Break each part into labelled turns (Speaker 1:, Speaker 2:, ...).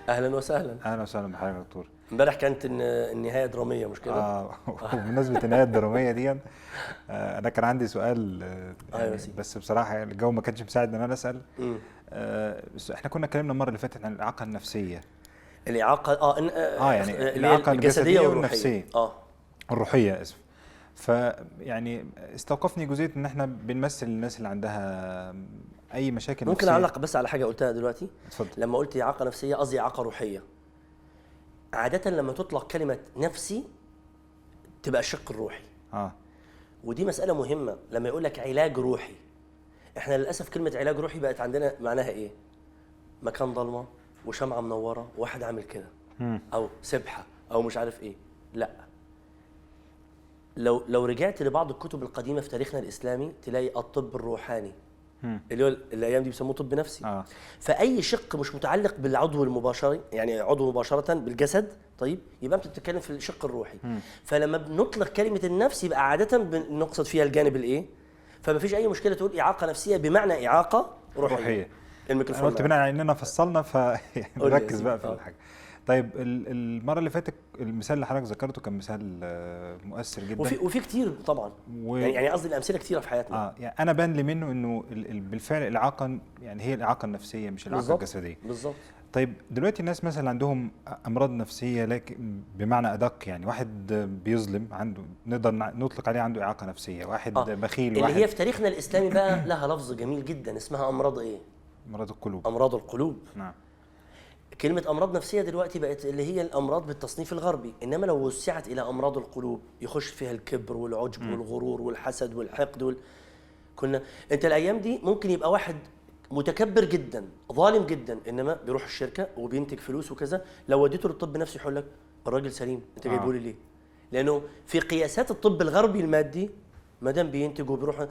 Speaker 1: اهلا وسهلا.
Speaker 2: اهلا وسهلا بحضرتك يا دكتور.
Speaker 1: امبارح كانت النهايه دراميه مش كده؟
Speaker 2: وبمناسبه النهايه الدراميه دي، انا كان عندي سؤال
Speaker 1: ايوه
Speaker 2: بس بصراحه يعني الجو ما كانش مساعد ان انا اسال.
Speaker 1: امم
Speaker 2: بس احنا كنا اتكلمنا المره اللي فاتت عن الاعاقه النفسيه.
Speaker 1: الاعاقه
Speaker 2: يعني
Speaker 1: اللي هي
Speaker 2: الاعاقه الجسديه والنفسيه.
Speaker 1: اه
Speaker 2: الروحيه اسف. فيعني استوقفني جزئيه ان احنا بنمثل الناس اللي عندها اي مشاكل
Speaker 1: ممكن
Speaker 2: نفسيه.
Speaker 1: اعلق بس على حاجه قلتها دلوقتي.
Speaker 2: اتفضل.
Speaker 1: لما قلت اعاقه نفسيه قصدي اعاقه روحيه. عاده لما تطلق كلمه نفسي تبقى الشق الروحي. ودي مساله مهمه. لما يقول لك علاج روحي، احنا للاسف كلمه علاج روحي بقت عندنا معناها ايه؟ مكان ضلمه وشمعه منوره وواحد عامل كده، او سبحه او مش عارف ايه. لا، لو رجعت لبعض الكتب القديمه في تاريخنا الاسلامي تلاقي الطب الروحاني اللي هو الايام دي بيسموه طب نفسي. فاي شق مش متعلق بالعضو المباشر، يعني عضو مباشره بالجسد، طيب يبقى انت بتتكلم في الشق الروحي. فلما بنطلق كلمه النفس يبقى عاده بنقصد فيها الجانب الايه. فما فيش اي مشكله تقول اعاقه نفسيه بمعنى اعاقه روحيه.
Speaker 2: الميكروفون قلت بناء على اننا فصلنا فنركز بقى في الحاجه. طيب المره اللي فاتت المثال اللي حضرتك ذكرته كان مثال مؤثر جدا،
Speaker 1: وفي كتير طبعا. يعني قصدي الامثله كتيره في حياتنا.
Speaker 2: يعني انا بان لي منه انه بالفعل الاعاقه يعني هي الاعاقه النفسيه مش الاعاقه الجسديه.
Speaker 1: بالظبط.
Speaker 2: طيب دلوقتي الناس مثلا عندهم امراض نفسيه لكن بمعنى ادق، يعني واحد بيظلم عنده نقدر نطلق عليه عنده اعاقه نفسيه، واحد بخيل،
Speaker 1: اللي
Speaker 2: واحد
Speaker 1: هي في تاريخنا الاسلامي بقى لها لفظ جميل جدا اسمها امراض ايه؟
Speaker 2: امراض القلوب.
Speaker 1: امراض القلوب.
Speaker 2: نعم.
Speaker 1: كلمة أمراض نفسية دلوقتي بقت اللي هي الأمراض بالتصنيف الغربي، إنما لو وسعت إلى أمراض القلوب يخش فيها الكبر والعجب والغرور والحسد والحقد أنت الأيام دي ممكن يبقى واحد متكبر جدا ظالم جدا، إنما بيروح الشركة وبينتج فلوس وكذا، لو وديته للطب النفسي يقول لك الراجل سليم، أنت جايبه لي ليه؟ لأنه في قياسات الطب الغربي المادي ما دام بينتج وبيروح.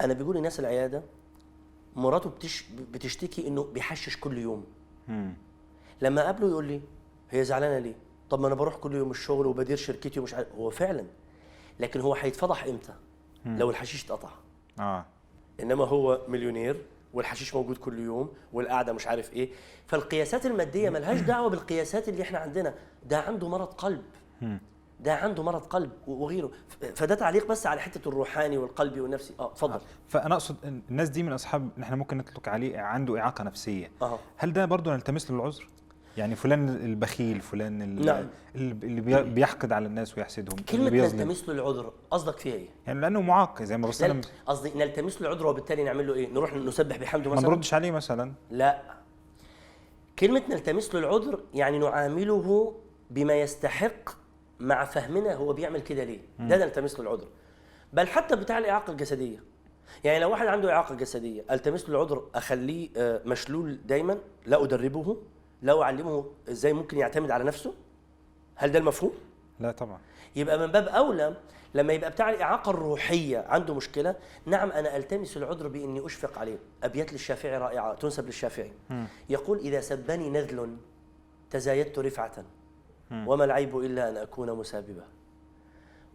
Speaker 1: أنا بيقول لي ناس العيادة مراته بتشتكي إنه بيحشش كل يوم. لما قابله يقول لي هي زعلانه ليه؟ طب ما انا بروح كل يوم الشغل وبدير شركتي ومش عارف. هو فعلا، لكن هو هيتفضح امتى؟ لو الحشيش اتقطع. انما هو مليونير والحشيش موجود كل يوم والقعده مش عارف ايه. فالقياسات الماديه ملهاش دعوه بالقياسات اللي احنا عندنا. ده عنده مرض قلب، ده عنده مرض قلب وغيره. فده تعليق بس على حته الروحاني والقلبي والنفسي. اتفضل.
Speaker 2: فانا اقصد الناس دي من اصحاب احنا ممكن نطلق عليه عنده اعاقه نفسيه. هل ده برضه نلتمس له العذر؟ يعني فلان البخيل، فلان
Speaker 1: نعم.
Speaker 2: اللي بيحقد على الناس ويحسدهم.
Speaker 1: كلمه نلتمس له العذر قصدك فيها ايه؟
Speaker 2: يعني لانه معاق زي ما الرسول
Speaker 1: قصدي نلتمس له العذر وبالتالي نعمل له ايه؟ نروح نسبح بحمده مثلا؟
Speaker 2: ما نردش عليه مثلا؟
Speaker 1: لا، كلمه نلتمس له العذر يعني نعامله بما يستحق مع فهمنا هو بيعمل كده ليه. ده نلتمس له العذر. بل حتى بتاع الاعاقه الجسديه، يعني لو واحد عنده اعاقه جسديه التمس له العذر، اخليه مشلول دايما، لا ادربه، لا اعلمه ازاي ممكن يعتمد على نفسه. هل ده المفهوم؟
Speaker 2: لا طبعا.
Speaker 1: يبقى من باب اولى لما يبقى بتاع الاعاقه الروحيه عنده مشكله، نعم انا التمس العذر باني اشفق عليه. ابيات للشافعي رائعه تنسب للشافعي. يقول اذا سبني نذل تزايدت رفعه وما العيب الا ان اكون مساببا،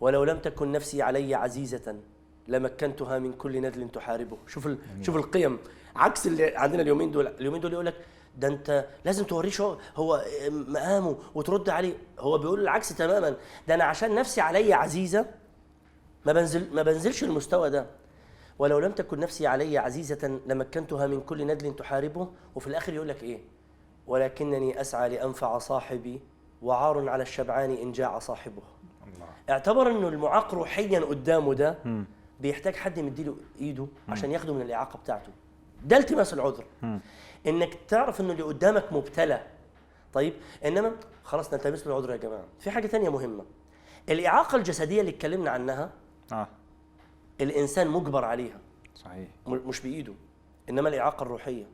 Speaker 1: ولو لم تكن نفسي علي عزيزه لمكنتها من كل نذل تحاربه. شوف القيم عكس اللي عندنا اليومين دول يقول لك ده انت لازم توريه هو مقامه وترد عليه. هو بيقول العكس تماما، ده انا عشان نفسي علي عزيزه ما بنزلش المستوى ده. ولو لم تكن نفسي علي عزيزه لمكنتها من كل ندل تحاربه. وفي الاخر يقول لك ايه؟ ولكنني اسعى لانفع صاحبي وعار على الشبعان ان جاع صاحبه. الله. اعتبر انه المعاق روحيا قدامه ده بيحتاج حد يمديله ايده عشان ياخده من الاعاقه بتاعته. ده التماس العذر. انك تعرف انه اللي قدامك مبتلى. طيب انما خلاص نلتمس له العذر يا جماعه. في حاجه ثانيه مهمه، الاعاقه الجسديه اللي اتكلمنا عنها الانسان مجبر عليها.
Speaker 2: صحيح.
Speaker 1: مش بايده. انما الاعاقه الروحيه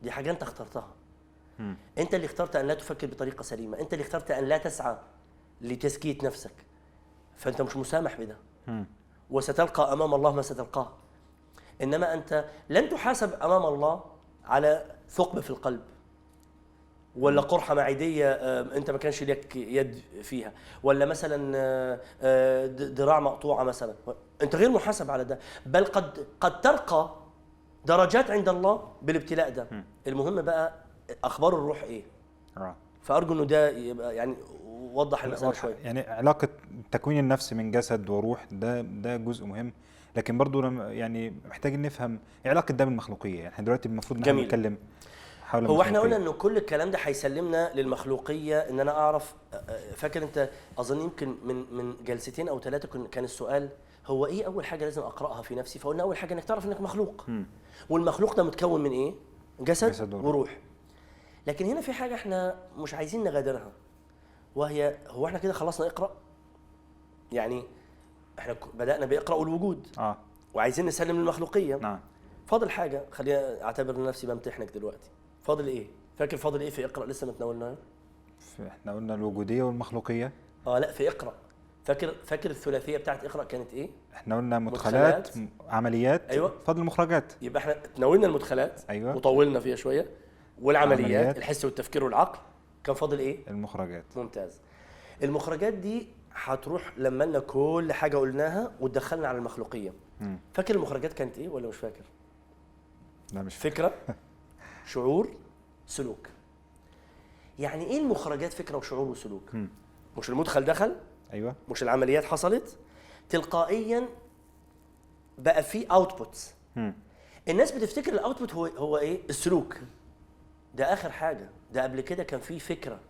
Speaker 1: دي حاجه انت اخترتها. انت اللي اخترت ان لا تفكر بطريقه سليمه، انت اللي اخترت ان لا تسعى لتزكيه نفسك، فانت مش مسامح بده. وستلقى امام الله ما ستلقاه. انما انت لن تحاسب امام الله على ثقب في القلب ولا قرحه معديه انت ما كانش لك يد فيها، ولا مثلا ذراع مقطوعه مثلا، انت غير محاسب على ده. بل قد ترقى درجات عند الله بالابتلاء ده. المهم بقى اخبار الروح ايه؟ فارجو انه ده يبقى يعني وضح المسألة شويه.
Speaker 2: يعني علاقه تكوين النفس من جسد وروح ده جزء مهم، لكن برضو يعني محتاجين نفهم إيه علاقه ده بالمخلوقيه. يعني احنا دلوقتي المفروض ان احنا نتكلم حول
Speaker 1: هو احنا قلنا انه كل الكلام ده هيسلمنا للمخلوقيه، ان انا اعرف. فاكر انت اظن يمكن من جلستين او 3 كان السؤال هو ايه اول حاجه لازم اقراها في نفسي؟ فقلنا اول حاجه انك تعرف انك مخلوق. والمخلوق ده متكون من ايه؟ جسد وروح. لكن هنا في حاجه احنا مش عايزين نغادرها، وهي هو احنا كده خلصنا اقرا؟ يعني احنا بدانا باقرا والوجود وعايزين نسلم للمخلوقيه.
Speaker 2: نعم.
Speaker 1: فاضل حاجه، خلينا اعتبر نفسي بمتحنك دلوقتي. فاضل ايه؟ فاكر فاضل ايه في اقرا لسه ما تناولناه؟
Speaker 2: احنا قلنا الوجوديه والمخلوقيه.
Speaker 1: لا في اقرا. فاكر الثلاثيه بتاعت اقرا كانت ايه؟
Speaker 2: احنا قلنا مدخلات عمليات.
Speaker 1: ايوه.
Speaker 2: فاضل المخرجات.
Speaker 1: يبقى احنا تناولنا المدخلات.
Speaker 2: ايوه.
Speaker 1: وطولنا فيها شويه. والعمليات الحس والتفكير والعقل. كان فاضل ايه؟
Speaker 2: المخرجات.
Speaker 1: ممتاز. المخرجات دي هتروح لما لنا كل حاجه قلناها وتدخلنا على المخلوقيه. فاكر المخرجات كانت ايه ولا مش فاكر؟
Speaker 2: لا مش فاكر.
Speaker 1: فكره شعور سلوك. يعني ايه المخرجات؟ فكره وشعور وسلوك. مش المدخل دخل؟
Speaker 2: ايوه.
Speaker 1: مش العمليات حصلت؟ تلقائيا بقى في اوتبوتس. الناس بتفتكر الاوتبوت هو ايه؟ السلوك. ده اخر حاجه، ده قبل كده كان في فكره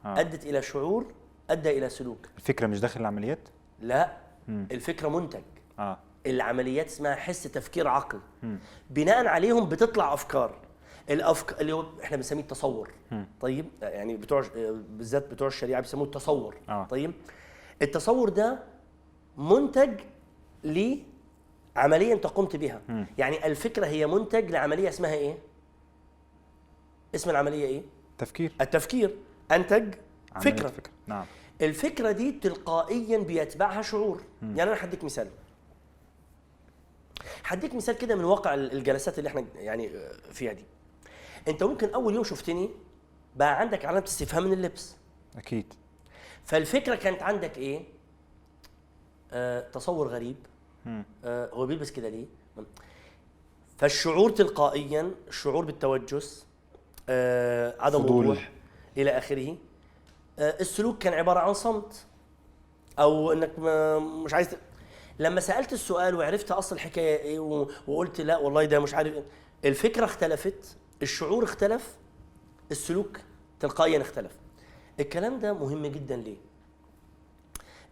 Speaker 1: ادت الى شعور ادى الى سلوك.
Speaker 2: الفكره مش داخل العمليات؟
Speaker 1: لا. الفكره منتج. العمليات اسمها حس تفكير عقل. بناء عليهم بتطلع افكار. الافكار اللي هو احنا بنسميه التصور. طيب يعني بالذات بتوع الشريعه بيسموه التصور. طيب التصور ده منتج لعمليه انت قمت بها. يعني الفكره هي منتج لعمليه اسمها ايه؟ اسم العمليه ايه؟ التفكير انتج فكره.
Speaker 2: نعم.
Speaker 1: الفكره دي تلقائيا بيتبعها شعور. يعني انا هديك مثال كده من واقع الجلسات اللي احنا يعني فيها دي. انت ممكن اول يوم شفتني بقى عندك علامه استفهام من اللبس.
Speaker 2: اكيد.
Speaker 1: فالفكره كانت عندك ايه؟ تصور غريب. هو بيلبس كده ليه؟ فالشعور تلقائيا، الشعور بالتوجس، عدم وضوح الى اخره. السلوك كان عباره عن صمت، او انك مش عايز لما سالت السؤال وعرفت اصل الحكايه ايه وقلت لا والله ده مش عارف، الفكره اختلفت، الشعور اختلف، السلوك تلقائيا اختلف. الكلام ده مهم جدا. ليه؟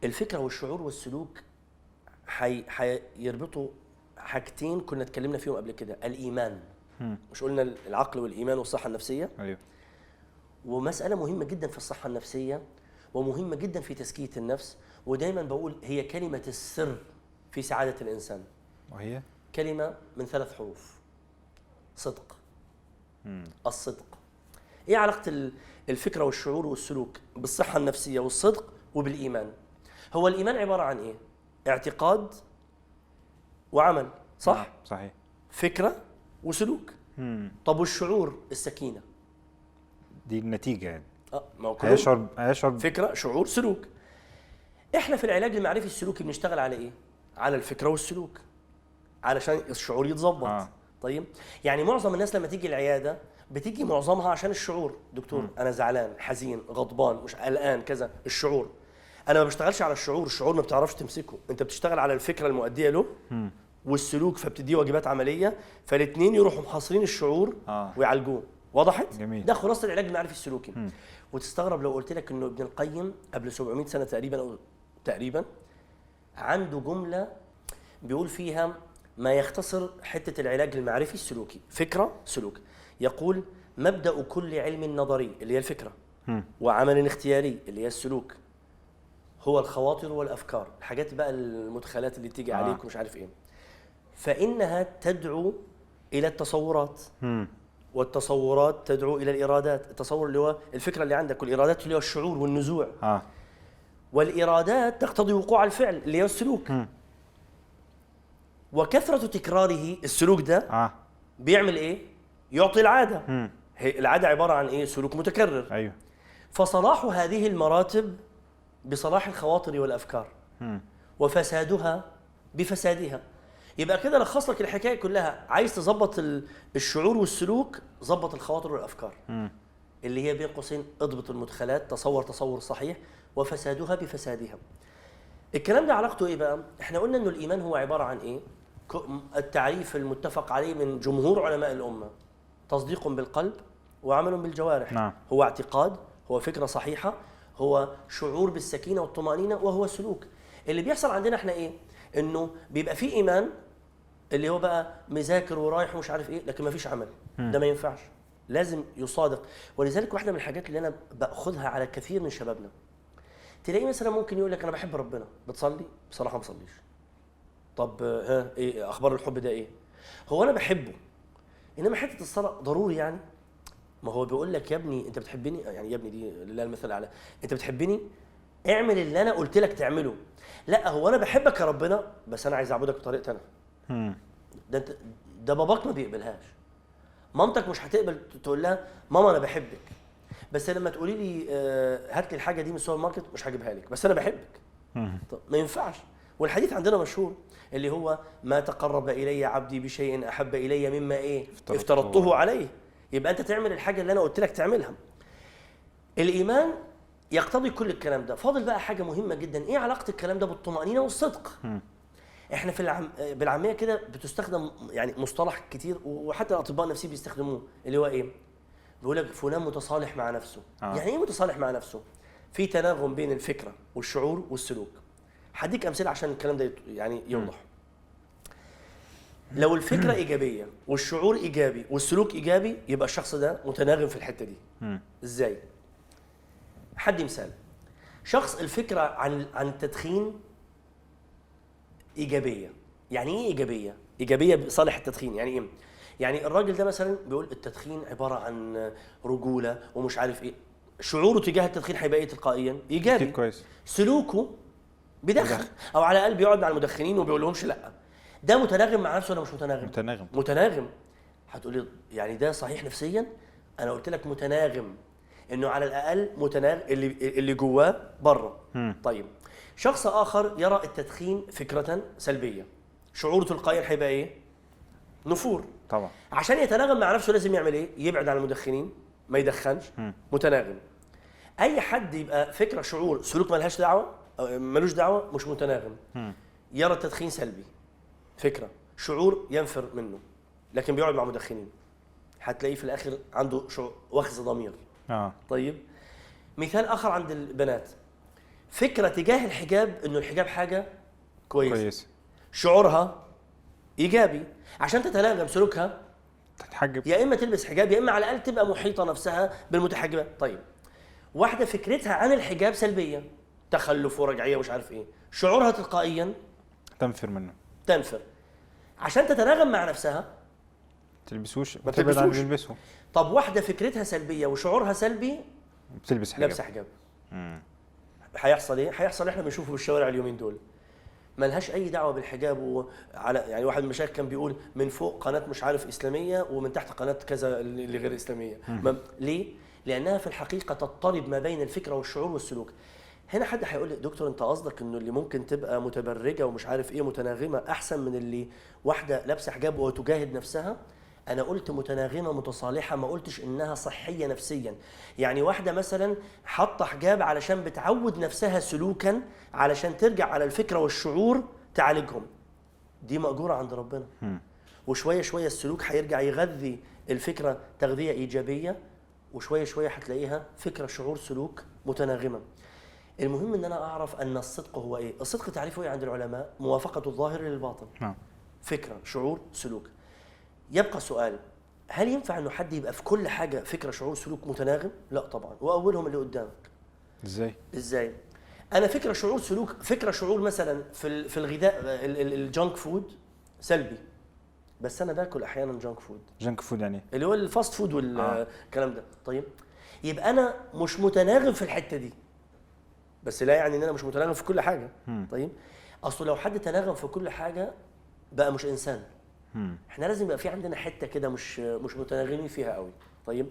Speaker 1: الفكره والشعور والسلوك هيربطوا حاجتين كنا اتكلمنا فيهم قبل كده. الايمان. مش قلنا العقل والايمان والصحه النفسيه؟
Speaker 2: ايوه.
Speaker 1: ومساله مهمه جدا في الصحه النفسيه ومهمه جدا في تزكيه النفس، ودايما بقول هي كلمه السر في سعاده الانسان.
Speaker 2: وهي
Speaker 1: كلمه من 3 حروف: صدق. الصدق. ايه علاقه الفكره والشعور والسلوك بالصحه النفسيه والصدق وبالايمان؟ هو الايمان عباره عن ايه؟ اعتقاد وعمل، صح؟
Speaker 2: صحيح.
Speaker 1: فكره وسلوك. طب والشعور؟ السكينه.
Speaker 2: دي النتيجه يعني.
Speaker 1: ما هو
Speaker 2: هيشعر
Speaker 1: فكره شعور سلوك. احنا في العلاج المعرفي السلوكي بنشتغل على ايه؟ على الفكره والسلوك علشان الشعور يتظبط. طيب يعني معظم الناس لما تيجي العياده بتيجي معظمها عشان الشعور. دكتور انا زعلان، حزين، غضبان، مش قلقان، كذا. الشعور. انا ما بشتغلش على الشعور ما بتعرفش تمسكه. انت بتشتغل على الفكره المؤديه له والسلوك، فبتديه واجبات عمليه، فالاثنين يروحوا محاصرين الشعور ويعالجوه. وضحت؟
Speaker 2: جميل.
Speaker 1: ده خلاصه العلاج المعرفي السلوكي. وتستغرب لو قلت لك انه ابن القيم قبل 700 سنه تقريبا عنده جمله بيقول فيها ما يختصر حته العلاج المعرفي السلوكي: فكره سلوك. يقول: مبدا كل علم نظري اللي هي الفكره وعمل اختياري اللي هي السلوك هو الخواطر والافكار، الحاجات بقى المدخلات اللي تيجي عليك ومش عارف ايه، فانها تدعو الى التصورات والتصورات تدعو الى الارادات. التصور اللي هو الفكره اللي عندك، والارادات اللي هو الشعور والنزوع. والارادات تقتضي وقوع الفعل اللي هو السلوك. وكثره تكراره السلوك ده بيعمل ايه؟ يعطي العاده. هي العاده عباره عن ايه؟ سلوك متكرر.
Speaker 2: ايوه.
Speaker 1: فصلاح هذه المراتب بصلاح الخواطر والافكار وفسادها بفسادها. يبقى كده لخص لك الحكايه كلها. عايز تظبط الشعور والسلوك، ظبط الخواطر والافكار. اللي هي بين قوسين اضبط المدخلات، تصور صحيح، وفسادها بفسادها. الكلام ده علاقته ايه بقى؟ احنا قلنا انه الايمان هو عباره عن ايه؟ التعريف المتفق عليه من جمهور علماء الامه: تصديق بالقلب وعمل بالجوارح.
Speaker 2: نعم.
Speaker 1: هو اعتقاد، هو فكره صحيحه، هو شعور بالسكينه والطمانينه، وهو سلوك. اللي بيحصل عندنا احنا ايه؟ انه بيبقى فيه ايمان اللي هو بقى مذاكر ورايح ومش عارف ايه، لكن ما فيش عمل. ده ما ينفعش، لازم يصادق. ولذلك واحده من الحاجات اللي انا باخذها على كثير من شبابنا، تلاقيه مثلا ممكن يقول لك انا بحب ربنا، بتصلي؟ بصراحه ما بصليش. طب ها ايه اخبار الحب ده ايه؟ هو انا بحبه، انما حته الصلاه ضروري يعني؟ ما هو بيقول لك يا ابني انت بتحبني، يعني يا ابني دي لله المثل الاعلى، انت بتحبني اعمل اللي انا قلت لك تعمله. لا، هو انا بحبك يا ربنا، بس انا عايز اعبدك بطريقتي انا. ده باباك ما بيقبلهاش، مامتك مش هتقبل تقول لها ماما انا بحبك، بس لما تقولي لي هات لي الحاجه دي من السوبر ماركت مش هجيبها لك، بس انا بحبك. طب ما ينفعش. والحديث عندنا مشهور اللي هو ما تقرب الي عبدي بشيء احب الي مما ايه افترضته عليه. يبقى انت تعمل الحاجه اللي انا قلت لك تعملها. الايمان يقتضي كل الكلام ده. فاضل بقى حاجه مهمه جدا، ايه علاقه الكلام ده بالطمانينه والصدق؟ احنا في بالعاميه كده بتستخدم يعني مصطلح كتير، وحتى الاطباء النفسيين بيستخدموه، اللي هو ايه؟ بيقول لك فلان متصالح مع نفسه. يعني ايه متصالح مع نفسه؟ في تناغم بين الفكره والشعور والسلوك. هديك امثله عشان الكلام ده يعني يوضح. لو الفكره ايجابيه والشعور ايجابي والسلوك ايجابي، يبقى الشخص ده متناغم في الحته دي. ازاي؟ حدي مثال. شخص الفكره عن التدخين ايجابيه. يعني ايه ايجابيه؟ ايجابيه بصالح التدخين. يعني ايه؟ يعني الراجل ده مثلا بيقول التدخين عباره عن رجوله ومش عارف ايه، شعوره تجاه التدخين هيبقى ايه تلقائيا؟ ايجابي.
Speaker 2: كويس.
Speaker 1: سلوكه بيدخن، او على الاقل بيقعد مع المدخنين وما بيقولهمش لا. ده متناغم مع نفسه ولا مش متناغم؟ متناغم. هتقولي يعني ده صحيح نفسيا؟ انا قلت لك متناغم، انه على الاقل متناغم اللي جواه بره. طيب شخص اخر يرى التدخين فكره سلبيه، شعوره تلقائيا هيبقى ايه؟ نفور.
Speaker 2: طبعا.
Speaker 1: عشان يتناغم مع نفسه لازم يعمل ايه؟ يبعد عن المدخنين، ما يدخنش. متناغم. اي حد يبقى فكره شعور سلوك ملهاش دعوه، ملوش دعوه، مش متناغم. يرى التدخين سلبي، فكره شعور ينفر منه، لكن بيقعد مع مدخنين، هتلاقيه في الاخر عنده وخز ضمير. طيب مثال اخر عند البنات، فكره تجاه الحجاب انه الحجاب حاجه كويسه، شعورها ايجابي، عشان تتناغم سلوكها
Speaker 2: تتحجب،
Speaker 1: يا اما تلبس حجاب يا اما على الاقل تبقى محيطه نفسها بالمتحجبات. طيب واحده فكرتها عن الحجاب سلبيه، تخلف ورجعيه ومش عارف ايه، شعورها تلقائيا
Speaker 2: تنفر منه،
Speaker 1: عشان تتناغم مع نفسها
Speaker 2: تلبسوش، بتبعد عن اللي بيلبسه.
Speaker 1: طب واحده فكرتها سلبيه وشعورها سلبي،
Speaker 2: بتلبس حجاب،
Speaker 1: لابسه حجاب. هيحصل ايه؟ هيحصل احنا بنشوفه في الشوارع اليومين دول، ملهاش اي دعوه بالحجاب. وعلى يعني واحد من المشايخ كان بيقول من فوق قناه مش عارف اسلاميه ومن تحت قناه كذا اللي غير اسلاميه. ليه؟ لانها في الحقيقه تضطرب ما بين الفكره والشعور والسلوك. هنا حد هيقول لي دكتور انت قصدك انه اللي ممكن تبقى متبرجه ومش عارف ايه متناغمه احسن من اللي واحده لابسه حجاب وتجاهد نفسها؟ انا قلت متناغمه متصالحه، ما قلتش انها صحيه نفسيا. يعني واحده مثلا حاطه حجاب علشان بتعود نفسها سلوكا علشان ترجع على الفكره والشعور تعالجهم، دي مأجوره عند ربنا. وشويه شويه السلوك هيرجع يغذي الفكره تغذيه ايجابيه، وشويه شويه هتلاقيها فكره شعور سلوك متناغمه. المهم ان انا اعرف ان الصدق هو ايه؟ الصدق تعريفه ايه عند العلماء؟ موافقه الظاهر للباطن. فكره شعور سلوك. يبقى سؤال، هل ينفع انه حد يبقى في كل حاجه فكره شعور سلوك متناغم؟ لا طبعا، واولهم اللي قدامك. ازاي؟ انا فكره شعور سلوك، فكره شعور مثلا في الغذاء الجانك فود سلبي، بس انا باكل احيانا جانك فود يعني اللي هو الفاست فود والكلام ده. طيب يبقى انا مش متناغم في الحته دي، بس لا يعني ان انا مش متناغم في كل حاجه. طيب اصل لو حد تناغم في كل حاجه بقى مش انسان. احنا لازم يبقى في عندنا حته كده مش متناغمين فيها قوي. طيب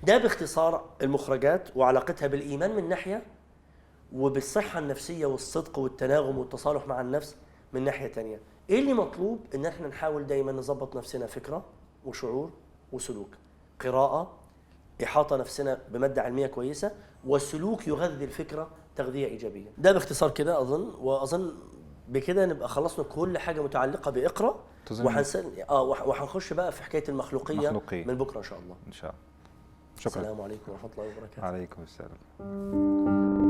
Speaker 1: ده باختصار المخرجات وعلاقتها بالايمان من ناحيه، وبالصحه النفسيه والصدق والتناغم والتصالح مع النفس من ناحيه ثانيه. ايه اللي مطلوب؟ ان احنا نحاول دايما نظبط نفسنا فكره وشعور وسلوك، قراءه، إحاطة نفسنا بمادة علمية كويسة، وسلوك يغذي الفكرة تغذية إيجابية. ده باختصار كده أظن، وأظن بكده نبقى خلصنا كل حاجة متعلقة بإقرأ. وهنخش بقى في حكاية المخلوقية من بكرة إن شاء الله.
Speaker 2: إن شاء الله. شكرا.
Speaker 1: السلام عليكم ورحمة الله وبركاته.
Speaker 2: عليكم السلام.